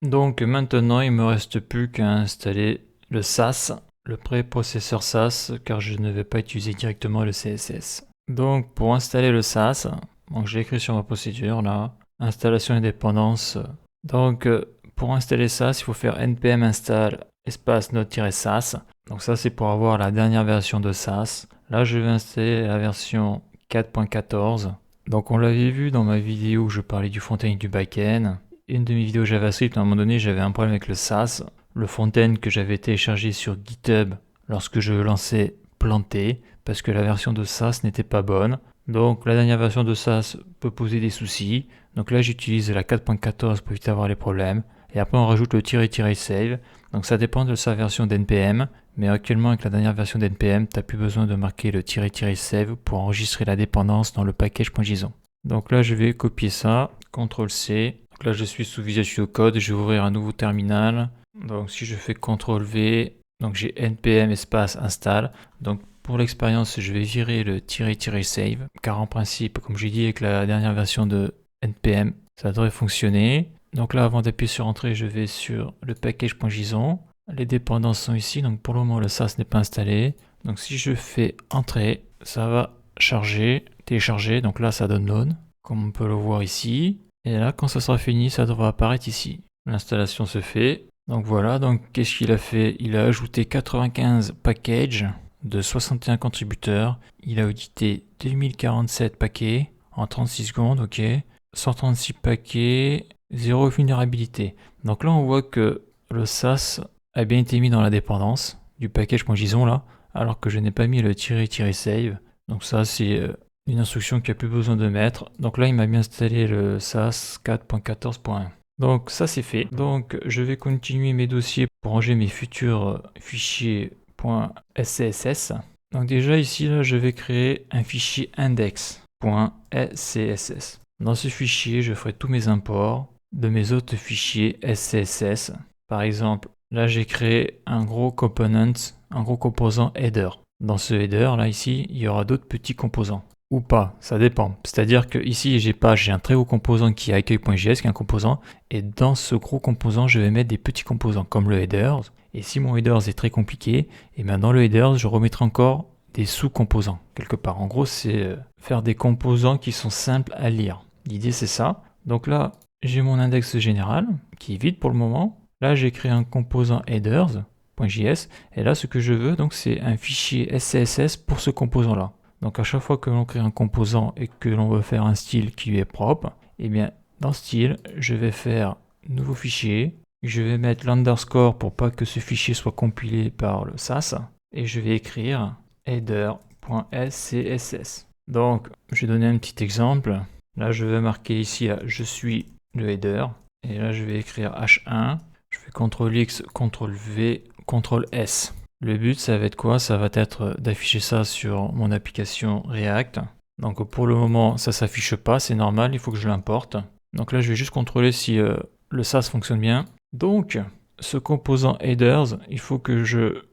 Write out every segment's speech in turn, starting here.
Donc maintenant, il me reste plus qu'à installer le SAS, le préprocesseur SAS, car je ne vais pas utiliser directement le CSS. Donc pour installer le SAS, donc j'ai écrit sur ma procédure là, installation et dépendance. Donc pour installer SAS, il faut faire npm install espace node-sas. Donc ça c'est pour avoir la dernière version de SAS. Là je vais installer la version 4.14. Donc on l'avait vu dans ma vidéo où je parlais du front-end et du back-end. Une de mes vidéos JavaScript, à un moment donné, j'avais un problème avec le SAS. Le front-end que j'avais téléchargé sur GitHub lorsque je le lançais planté, parce que la version de SAS n'était pas bonne. Donc la dernière version de SAS peut poser des soucis. Donc là j'utilise la 4.14 pour éviter d'avoir les problèmes. Et après on rajoute le --save. Donc ça dépend de sa version d'NPM. Mais actuellement avec la dernière version d'NPM, tu n'as plus besoin de marquer le --save pour enregistrer la dépendance dans le package.json. Donc là je vais copier ça, CTRL-C. Donc là je suis sous Visual Studio Code, je vais ouvrir un nouveau terminal. Donc si je fais CTRL-V, donc j'ai npm espace install. Donc pour l'expérience, je vais virer le --save, car en principe, comme j'ai dit avec la dernière version de npm, ça devrait fonctionner. Donc là, avant d'appuyer sur Entrée, je vais sur le package.json. Les dépendances sont ici, donc pour le moment, le SAS n'est pas installé. Donc si je fais Entrée, ça va charger, télécharger. Donc là, ça download, comme on peut le voir ici. Et là, quand ça sera fini, ça devra apparaître ici. L'installation se fait. Donc voilà, donc qu'est-ce qu'il a fait? Il a ajouté 95 packages de 61 contributeurs. Il a audité 2047 paquets en 36 secondes, ok. 136 paquets, 0 vulnérabilité. Donc là, on voit que le SAS a bien été mis dans la dépendance du package.json là, alors que je n'ai pas mis le --save. Donc ça, c'est une instruction qu'il n'y a plus besoin de mettre. Donc là, il m'a bien installé le SAS 4.14.1. Donc ça, c'est fait. Donc je vais continuer mes dossiers pour ranger mes futurs fichiers .scss. Donc déjà ici, là, je vais créer un fichier index.scss. Dans ce fichier, je ferai tous mes imports de mes autres fichiers SCSS. Par exemple, là j'ai créé un gros component, un gros composant header. Dans ce header, là ici, il y aura d'autres petits composants. Ou pas, ça dépend. C'est-à-dire que ici, j'ai un très gros composant qui est accueil.js, qui est un composant, et dans ce gros composant, je vais mettre des petits composants comme le header. Et si mon header est très compliqué, et bien dans le header, je remettrai encore des sous-composants quelque part. En gros, c'est faire des composants qui sont simples à lire. L'idée, c'est ça. Donc là, j'ai mon index général qui est vide pour le moment. Là, j'ai créé un composant headers.js. Et là, ce que je veux, donc, c'est un fichier SCSS pour ce composant-là. Donc, à chaque fois que l'on crée un composant et que l'on veut faire un style qui lui est propre, eh bien, dans style, je vais faire nouveau fichier. Je vais mettre l'underscore pour pas que ce fichier soit compilé par le SAS. Et je vais écrire header.scss. Donc, je vais donner un petit exemple. Là, je vais marquer ici, là, je suis le header. Et là, je vais écrire H1. Je fais CTRL-X, CTRL-V, CTRL-S. Le but, ça va être quoi? Ça va être d'afficher ça sur mon application React. Donc, pour le moment, ça ne s'affiche pas. C'est normal, il faut que je l'importe. Donc là, je vais juste contrôler si le SAS fonctionne bien. Donc, ce composant headers, il faut que je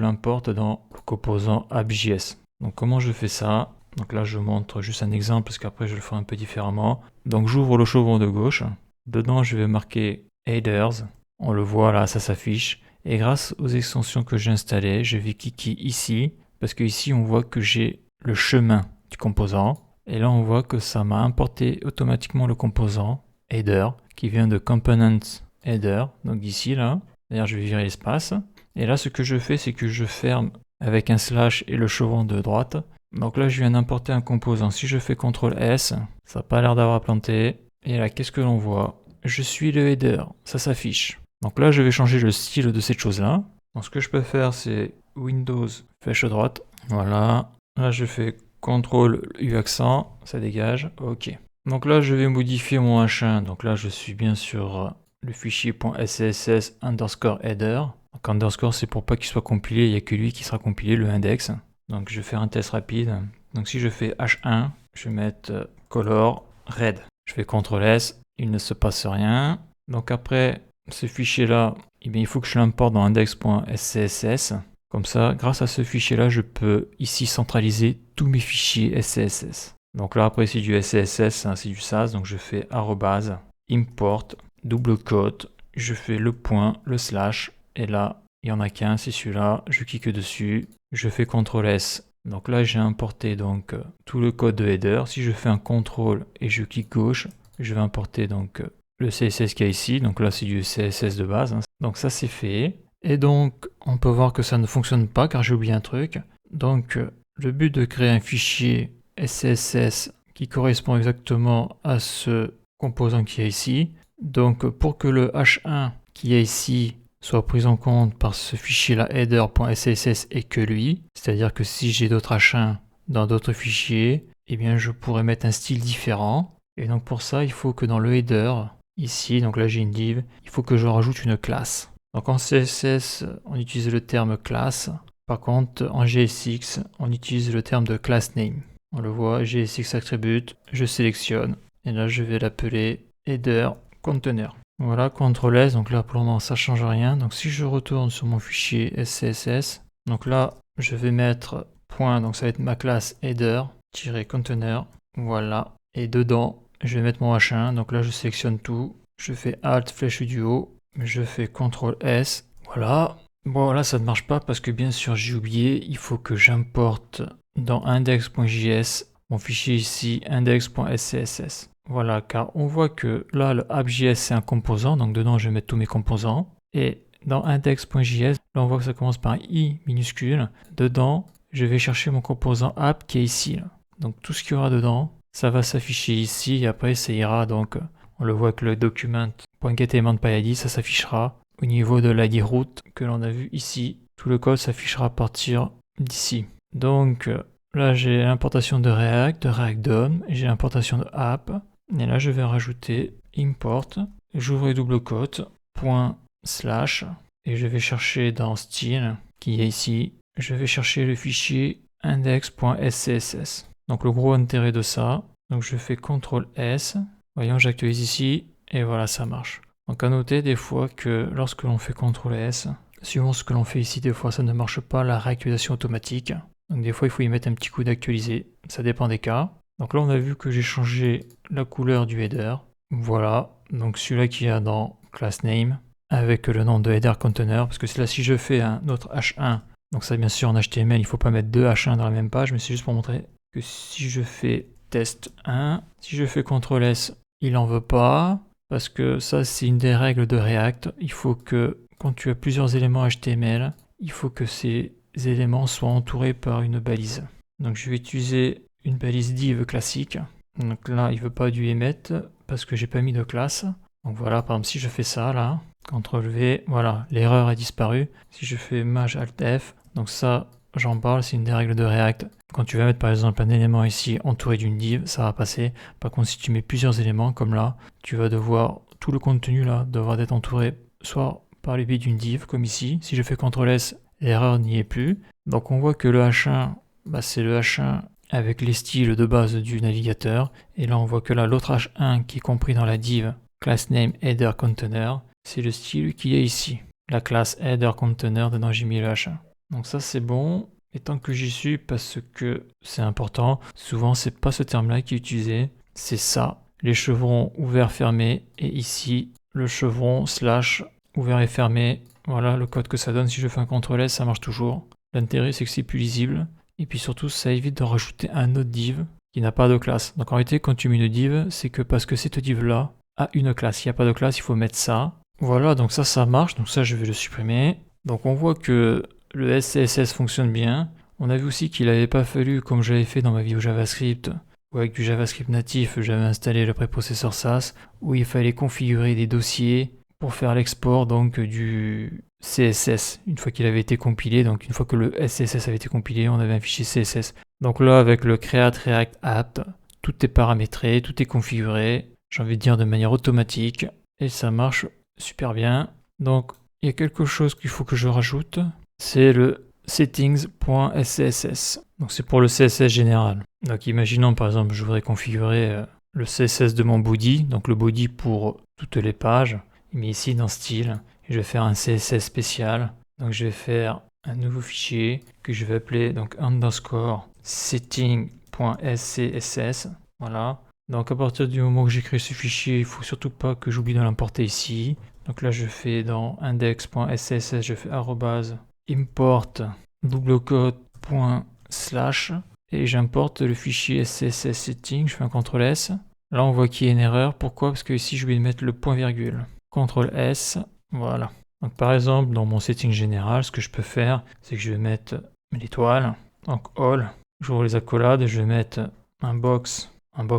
l'importe dans le composant app.js. Donc comment je fais ça? Donc là je montre juste un exemple parce qu'après je le ferai un peu différemment. Donc j'ouvre le chaudron de gauche. Dedans je vais marquer headers. On le voit là, ça s'affiche. Et grâce aux extensions que j'ai installées, je vais cliquer ici. Parce que ici on voit que j'ai le chemin du composant. Et là on voit que ça m'a importé automatiquement le composant header qui vient de component header. Donc ici là. D'ailleurs je vais virer l'espace. Et là, ce que je fais, c'est que je ferme avec un slash et le chevrон de droite. Donc là, je viens d'importer un composant. Si je fais CTRL-S, ça n'a pas l'air d'avoir planté. Et là, qu'est-ce que l'on voit? Je suis le header, ça s'affiche. Donc là, je vais changer le style de cette chose-là. Donc ce que je peux faire, c'est Windows, flèche droite. Voilà. Là, je fais CTRL-U accent, ça dégage. OK. Donc là, je vais modifier mon H1. Donc là, je suis bien sur le fichier .scss underscore header. Donc underscore, c'est pour pas qu'il soit compilé, il n'y a que lui qui sera compilé, le index. Donc je vais faire un test rapide. Donc si je fais H1, je vais mettre color red. Je fais CTRL-S, il ne se passe rien. Donc après ce fichier-là, eh bien, il faut que je l'importe dans index.scss. Comme ça, grâce à ce fichier-là, je peux ici centraliser tous mes fichiers SCSS. Donc là, après, c'est du SCSS, hein, c'est du SAS. Donc je fais @ import double quote, je fais le point, le slash, et là, il n'y en a qu'un, c'est celui-là, je clique dessus, je fais CTRL S. Donc là, j'ai importé donc tout le code de header. Si je fais un CTRL et je clique gauche, je vais importer donc le CSS qu'il y a ici. Donc là, c'est du CSS de base. Hein. Donc ça, c'est fait. Et donc, on peut voir que ça ne fonctionne pas car j'ai oublié un truc. Donc, le but de créer un fichier SCSS qui correspond exactement à ce composant qui est ici. Donc, pour que le H1 qui est ici soit pris en compte par ce fichier-là header.scss et que lui, c'est-à-dire que si j'ai d'autres H1 dans d'autres fichiers, eh bien je pourrais mettre un style différent. Et donc pour ça, il faut que dans le header, ici, donc là j'ai une div, il faut que je rajoute une classe. Donc en CSS, on utilise le terme classe. Par contre, en GSX, on utilise le terme de class name. On le voit, GSX attribute, je sélectionne, et là je vais l'appeler header container. Voilà, CTRL S, donc là pour le moment ça change rien. Donc si je retourne sur mon fichier SCSS, donc là je vais mettre point, donc ça va être ma classe header-container, voilà. Et dedans, je vais mettre mon H1, donc là je sélectionne tout, je fais Alt flèche du haut, je fais CTRL S, voilà. Bon là ça ne marche pas parce que bien sûr j'ai oublié, il faut que j'importe dans index.js mon fichier ici index.scss. Voilà, car on voit que là, le app.js, c'est un composant, donc dedans, je vais mettre tous mes composants. Et dans index.js, là, on voit que ça commence par un i minuscule. Dedans, je vais chercher mon composant app qui est ici. Là. Donc, tout ce qu'il y aura dedans, ça va s'afficher ici, et après, ça ira. Donc, on le voit que le document.getElementById, ça s'affichera au niveau de l'ID root que l'on a vu ici. Tout le code s'affichera à partir d'ici. Donc, là, j'ai l'importation de React DOM, j'ai l'importation de app. Et là, je vais rajouter import, j'ouvre les double quotes, point slash, et je vais chercher dans style, qui est ici, je vais chercher le fichier index.scss. Donc le gros intérêt de ça, donc je fais CTRL S, voyons, j'actualise ici, et voilà, ça marche. Donc à noter des fois que lorsque l'on fait CTRL S, suivant ce que l'on fait ici, des fois ça ne marche pas, la réactualisation automatique. Donc des fois il faut y mettre un petit coup d'actualiser, ça dépend des cas. Donc là on a vu que j'ai changé la couleur du header. Voilà, donc celui-là qu'il y a dans class name avec le nom de header container, parce que là si je fais un autre H1, donc ça bien sûr en HTML il ne faut pas mettre deux H1 dans la même page, mais c'est juste pour montrer que si je fais test 1, si je fais CTRL S, il n'en veut pas, parce que ça c'est une des règles de React. Il faut que quand tu as plusieurs éléments HTML, il faut que ces éléments soient entourés par une balise. Donc je vais utiliser une balise div classique. Donc là, il ne veut pas du emmet parce que j'ai pas mis de classe. Donc voilà, par exemple, si je fais ça là, CTRL V, voilà, l'erreur a disparu. Si je fais Maj Alt F, donc ça, j'en parle, c'est une des règles de React. Quand tu vas mettre par exemple un élément ici entouré d'une div, ça va passer. Par contre, si tu mets plusieurs éléments comme là, tu vas devoir, tout le contenu là, devra être entouré soit par les billes d'une div, comme ici. Si je fais CTRL S, l'erreur n'y est plus. Donc on voit que le H1, c'est le H1 avec les styles de base du navigateur. Et là on voit que là l'autre H1 qui est compris dans la div class name header container, c'est le style qui est ici. La classe header container, dedans j'ai mis le H1. Donc ça c'est bon. Et tant que j'y suis, parce que c'est important, souvent c'est pas ce terme-là qui est utilisé, c'est ça. Les chevrons ouverts fermés et ici le chevron slash ouvert et fermé. Voilà le code que ça donne. Si je fais un CTRL S, ça marche toujours. L'intérêt, c'est que c'est plus lisible. Et puis surtout, ça évite de rajouter un autre div qui n'a pas de classe. Donc en réalité, quand tu mets une div, c'est que parce que cette div-là a une classe. S'il n'y a pas de classe, il faut mettre ça. Voilà, donc ça marche. Donc ça, je vais le supprimer. Donc on voit que le SCSS fonctionne bien. On a vu aussi qu'il n'avait pas fallu, comme j'avais fait dans ma vidéo JavaScript, ou avec du JavaScript natif, j'avais installé le préprocesseur SAS, où il fallait configurer des dossiers pour faire l'export donc du CSS une fois qu'il avait été compilé. Donc une fois que le SCSS avait été compilé, on avait un fichier CSS. Donc là avec le create react app, tout est paramétré, tout est configuré, j'ai envie de dire de manière automatique, et ça marche super bien. Donc il y a quelque chose qu'il faut que je rajoute, c'est le settings.scss. Donc c'est pour le CSS général. Donc imaginons par exemple je voudrais configurer le CSS de mon body, donc le body pour toutes les pages. Mais ici dans style, je vais faire un CSS spécial. Donc je vais faire un nouveau fichier que je vais appeler donc underscore setting.scss. Voilà. Donc à partir du moment que j'ai créé ce fichier, il faut surtout pas que j'oublie de l'importer ici. Donc là je fais dans index.css, je fais @import double quote .slash et j'importe le fichier css setting, je fais un CTRL S. Là on voit qu'il y a une erreur, pourquoi? Parce que ici je vais mettre le point virgule. CTRL S, voilà. Donc par exemple dans mon setting général, ce que je peux faire, c'est que je vais mettre l'étoile, donc all, j'ouvre les accolades, je vais mettre un box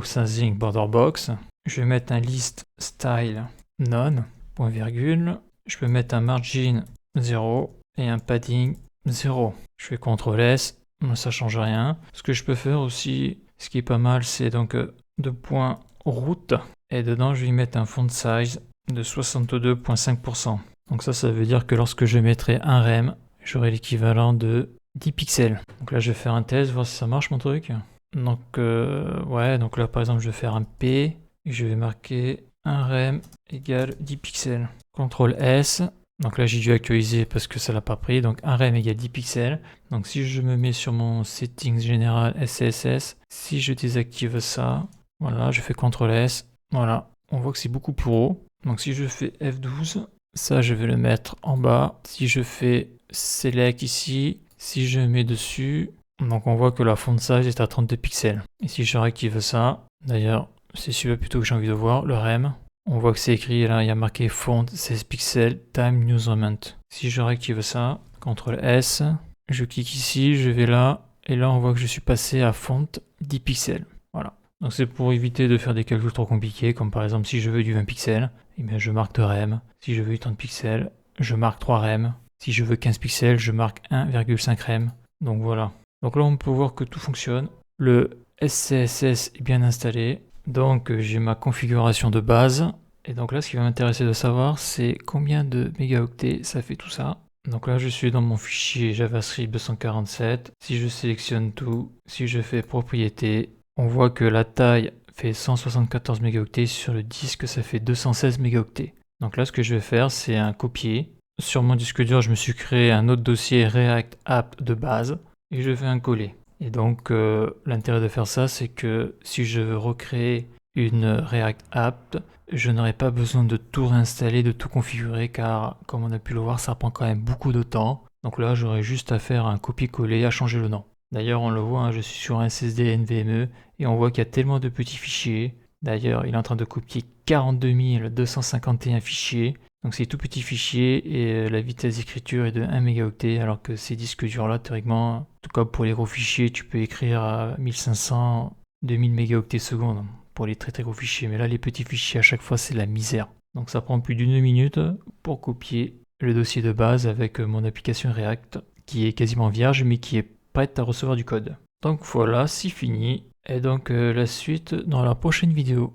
sizing border box, je vais mettre un list style none, point virgule, je peux mettre un margin 0 et un padding 0. Je fais CTRL S, ça change rien. Ce que je peux faire aussi, ce qui est pas mal, c'est donc deux points route et dedans je vais y mettre un font size de 62,5%. Donc ça veut dire que lorsque je mettrai un rem, j'aurai l'équivalent de 10 pixels. Donc là je vais faire un test, voir si ça marche mon truc. Donc ouais, donc là par exemple je vais faire un P et je vais marquer un rem égale 10 pixels. CTRL S, donc là j'ai dû actualiser parce que ça l'a pas pris, donc un rem égale 10 pixels. Donc si je me mets sur mon settings général SCSS, si je désactive ça, voilà, je fais CTRL S, voilà, on voit que c'est beaucoup plus haut. Donc si je fais F12, ça je vais le mettre en bas. Si je fais Select ici, si je mets dessus, donc on voit que la font size est à 32 pixels. Et si je réactive ça, d'ailleurs c'est celui-là plutôt que j'ai envie de voir, le rem, on voit que c'est écrit là, il y a marqué font 16 pixels time new moment. Si je réactive ça, CTRL S, je clique ici, je vais là, et là on voit que je suis passé à font 10 pixels. Voilà. Donc c'est pour éviter de faire des calculs trop compliqués, comme par exemple si je veux du 20 pixels, eh bien je marque 2 rem. Si je veux du 30 pixels, je marque 3 rem. Si je veux 15 pixels, je marque 1,5 rem. Donc voilà. Donc là on peut voir que tout fonctionne. Le SCSS est bien installé. Donc j'ai ma configuration de base. Et donc là ce qui va m'intéresser de savoir c'est combien de mégaoctets ça fait tout ça. Donc là je suis dans mon fichier JavaScript 247. Si je sélectionne tout, si je fais propriété, on voit que la taille fait 174 mégaoctets, sur le disque ça fait 216 mégaoctets. Donc là ce que je vais faire c'est un copier. Sur mon disque dur je me suis créé un autre dossier React App de base et je fais un coller. Et donc l'intérêt de faire ça c'est que si je veux recréer une React App, je n'aurai pas besoin de tout réinstaller, de tout configurer car comme on a pu le voir ça prend quand même beaucoup de temps. Donc là j'aurai juste à faire un copier-coller, à changer le nom. D'ailleurs on le voit, hein, je suis sur un SSD NVMe et on voit qu'il y a tellement de petits fichiers. D'ailleurs il est en train de copier 42 251 fichiers. Donc c'est tout petit fichier et la vitesse d'écriture est de 1 mégaoctet alors que ces disques durs là théoriquement, en tout cas pour les gros fichiers tu peux écrire à 1500, 2000 mégaoctets seconde pour les très gros fichiers. Mais là les petits fichiers à chaque fois c'est la misère. Donc ça prend plus d'1 minute pour copier le dossier de base avec mon application React qui est quasiment vierge mais qui est prête à recevoir du code. Donc voilà, c'est fini. Et donc la suite dans la prochaine vidéo.